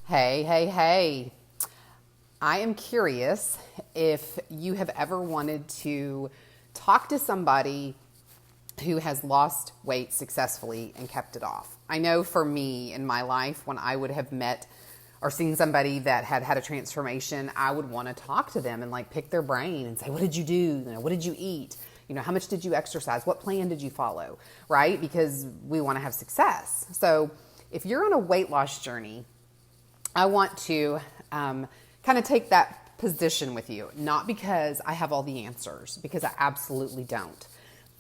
Hey, hey, hey. I am curious if you have ever wanted to talk to somebody who has lost weight successfully and kept it off. I know for me in my life, when I would have met or seen somebody that had had a transformation, I would want to talk to them and like pick their brain and say, what did you do? What did you eat? How much did you exercise? What plan did you follow? Right? Because we want to have success. So if you're on a weight loss journey, I want to kind of take that position with you, not because I have all the answers, because I absolutely don't.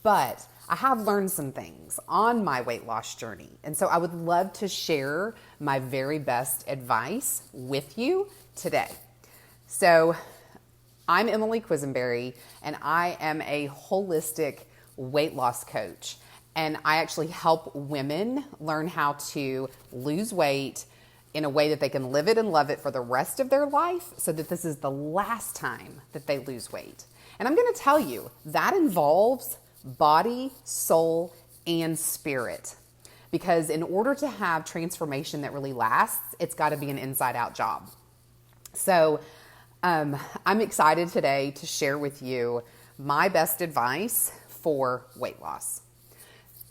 But I have learned some things on my weight loss journey. And so I would love to share my very best advice with you today. So I'm Emily Quisenberry, and I am a holistic weight loss coach. And I actually help women learn how to lose weight in a way that they can live it and love it for the rest of their life, so that this is the last time that they lose weight. And I'm going to tell you, that involves body, soul, and spirit. Because in order to have transformation that really lasts, it's got to be an inside-out job. So I'm excited today to share with you my best advice for weight loss.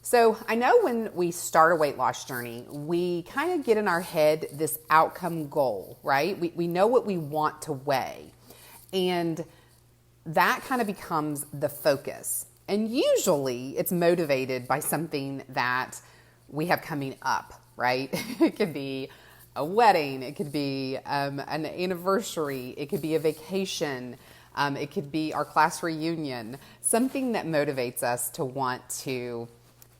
So I know when we start a weight loss journey, we kind of get in our head this outcome goal, right? We know what we want to weigh, and that kind of becomes the focus. And usually it's motivated by something that we have coming up, right? It could be a wedding, it could be an anniversary, it could be a vacation, it could be our class reunion, something that motivates us to want to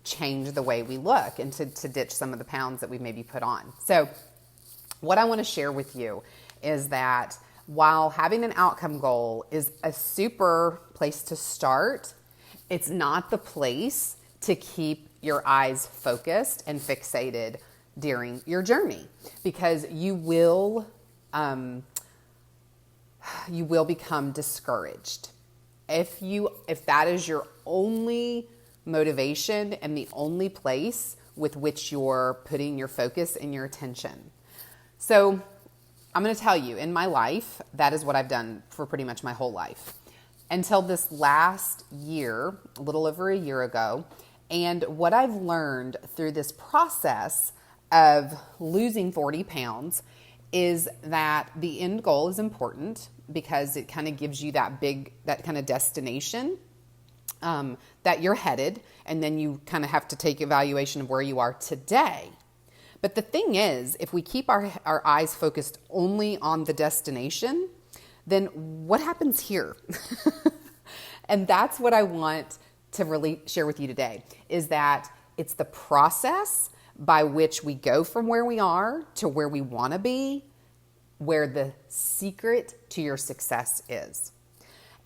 change the way we look and to ditch some of the pounds that we maybe put on. So what I want to share with you is that while having an outcome goal is a super place to start, it's not the place to keep your eyes focused and fixated during your journey, because you will become discouraged if that is your only motivation and the only place with which you're putting your focus and your attention. So I'm going to tell you, in my life, that is what I've done for pretty much my whole life until this last year, a little over a year ago. And what I've learned through this process of losing 40 pounds is that the end goal is important, because it kind of gives you that kind of destination that you're headed, and then you kind of have to take evaluation of where you are today. But the thing is, if we keep our eyes focused only on the destination, then what happens here? And that's what I want to really share with you today, is that it's the process by which we go from where we are to where we want to be, where the secret to your success is.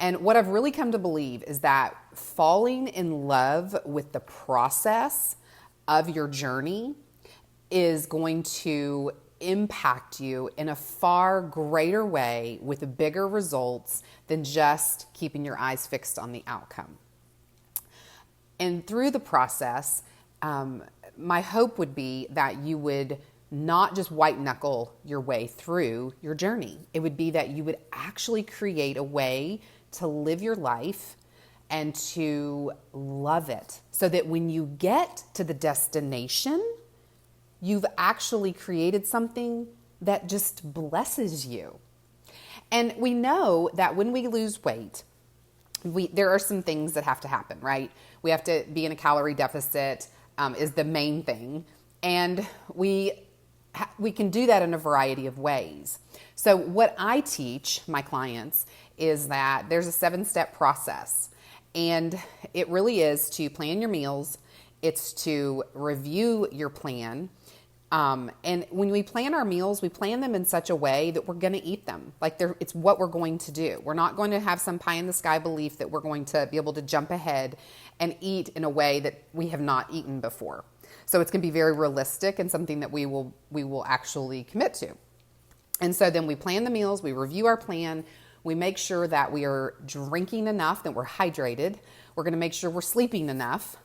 And what I've really come to believe is that falling in love with the process of your journey is going to impact you in a far greater way with bigger results than just keeping your eyes fixed on the outcome. And through the process, my hope would be that you would not just white knuckle your way through your journey. It would be that you would actually create a way to live your life and to love it, so that when you get to the destination, you've actually created something that just blesses you. And we know that when we lose weight, there are some things that have to happen, right? We have to be in a calorie deficit, is the main thing. And we can do that in a variety of ways. So what I teach my clients is that there's a 7-step process. And it really is to plan your meals. It's to review your plan. And when we plan our meals, we plan them in such a way that we're going to eat them. It's what we're going to do. We're not going to have some pie in the sky belief that we're going to be able to jump ahead and eat in a way that we have not eaten before. So it's going to be very realistic and something that we will actually commit to. And so then we plan the meals, we review our plan, we make sure that we are drinking enough, that we're hydrated. We're going to make sure we're sleeping enough.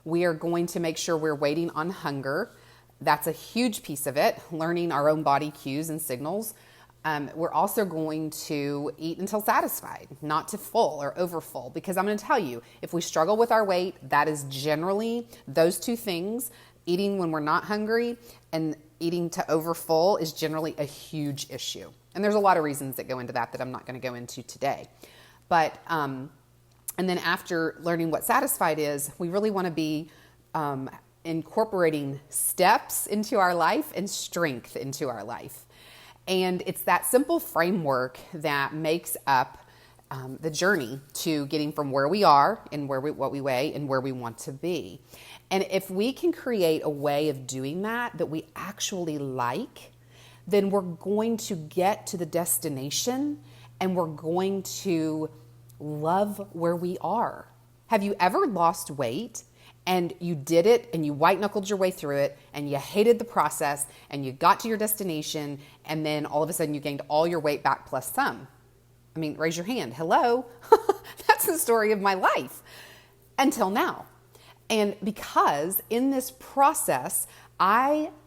We are going to make sure we're waiting on hunger. that's a huge piece of it, learning our own body cues and signals. We're also going to eat until satisfied, not to full or over full, because I'm going to tell you, if we struggle with our weight, that is generally those two things, eating when we're not hungry and eating to over full, is generally a huge issue. And there's a lot of reasons that go into that I'm not going to go into today. But, and then after learning what satisfied is, we really want to be incorporating steps into our life and strength into our life. And it's that simple framework that makes up the journey to getting from where we are and what we weigh and where we want to be. And if we can create a way of doing that we actually like, then we're going to get to the destination and we're going to love where we are. Have you ever lost weight and you did it and you white knuckled your way through it and you hated the process and you got to your destination and then all of a sudden you gained all your weight back plus some? I mean, raise your hand. Hello. That's the story of my life until now. And because in this process,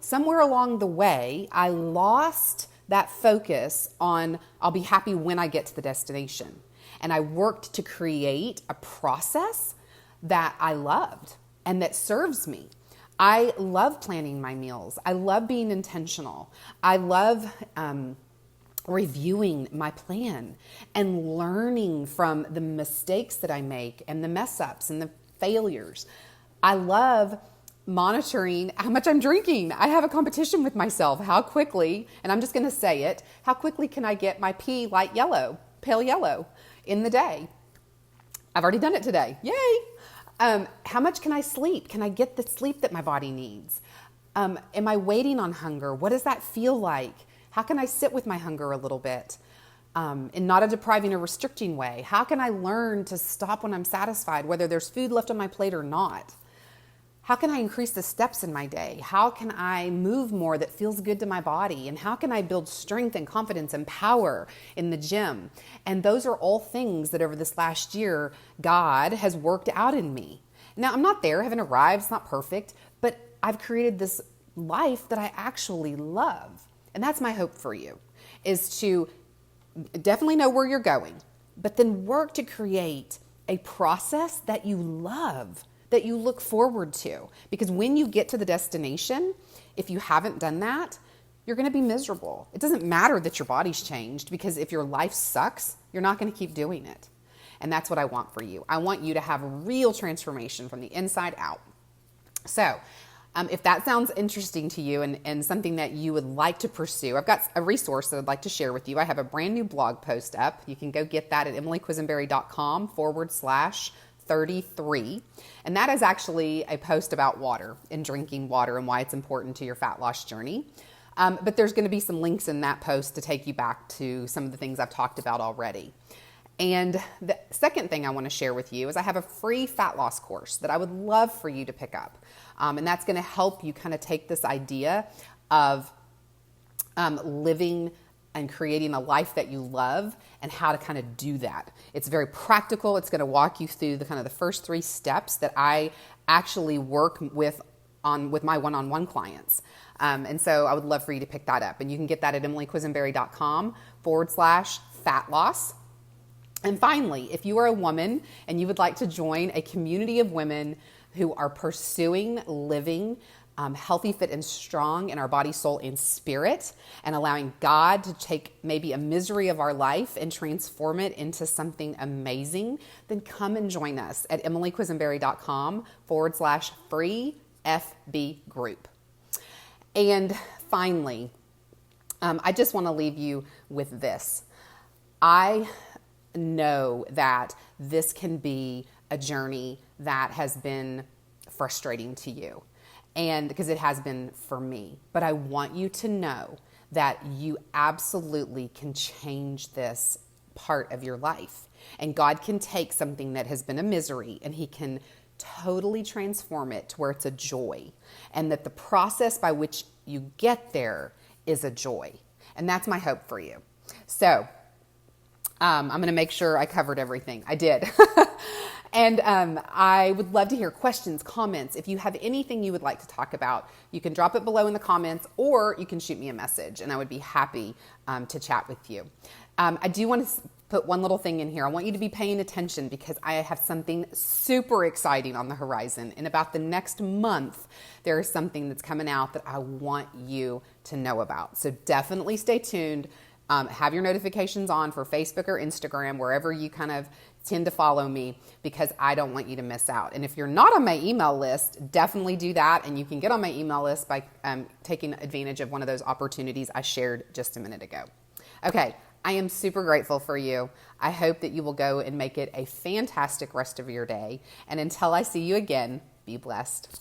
somewhere along the way, I lost that focus on I'll be happy when I get to the destination. And I worked to create a process that I loved and that serves me. I love planning my meals. I love being intentional. I love reviewing my plan and learning from the mistakes that I make and the mess ups and the failures. I love monitoring how much I'm drinking. I have a competition with myself. How quickly, and I'm just going to say it, how quickly can I get my pee light yellow, pale yellow in the day? I've already done it today. Yay! How much can I sleep? Can I get the sleep that my body needs? Am I waiting on hunger? What does that feel like? How can I sit with my hunger a little bit in not a depriving or restricting way? How can I learn to stop when I'm satisfied, whether there's food left on my plate or not? How can I increase the steps in my day? How can I move more that feels good to my body? And how can I build strength and confidence and power in the gym? And those are all things that over this last year, God has worked out in me. Now, I'm not there, I haven't arrived, it's not perfect, but I've created this life that I actually love. And that's my hope for you, is to definitely know where you're going, but then work to create a process that you love, that you look forward to. Because when you get to the destination, if you haven't done that, you're going to be miserable. It doesn't matter that your body's changed, because if your life sucks, you're not going to keep doing it. And that's what I want for you. I want you to have a real transformation from the inside out. So if that sounds interesting to you and something that you would like to pursue, I've got a resource that I'd like to share with you. I have a brand new blog post up. You can go get that at emilyquisenberry.com/33. And that is actually a post about water and drinking water and why it's important to your fat loss journey. But there's going to be some links in that post to take you back to some of the things I've talked about already. And the second thing I want to share with you is I have a free fat loss course that I would love for you to pick up. And that's going to help you kind of take this idea of living and creating a life that you love and how to kind of do that. It's very practical. It's going to walk you through the kind of the first 3 steps that I actually work with my one-on-one clients. And so I would love for you to pick that up. And you can get that at emilyquisenberry.com/fat loss. And finally, if you are a woman and you would like to join a community of women who are pursuing living healthy, fit, and strong in our body, soul, and spirit, and allowing God to take maybe a misery of our life and transform it into something amazing, then come and join us at emilyquisenberry.com/free FB group. And finally, I just want to leave you with this. I know that this can be a journey that has been frustrating to you, and because it has been for me. But I want you to know that you absolutely can change this part of your life. And God can take something that has been a misery and He can totally transform it to where it's a joy. And that the process by which you get there is a joy. And that's my hope for you. So I'm going to make sure I covered everything. I did. And I would love to hear questions, comments. If you have anything you would like to talk about, you can drop it below in the comments, or you can shoot me a message, and I would be happy to chat with you. I do want to put one little thing in here. I want you to be paying attention because I have something super exciting on the horizon. In about the next month, there is something that's coming out that I want you to know about. So definitely stay tuned. Have your notifications on for Facebook or Instagram, wherever you kind of tend to follow me, because I don't want you to miss out. And if you're not on my email list, definitely do that. And you can get on my email list by taking advantage of one of those opportunities I shared just a minute ago. Okay, I am super grateful for you. I hope that you will go and make it a fantastic rest of your day. And until I see you again, be blessed.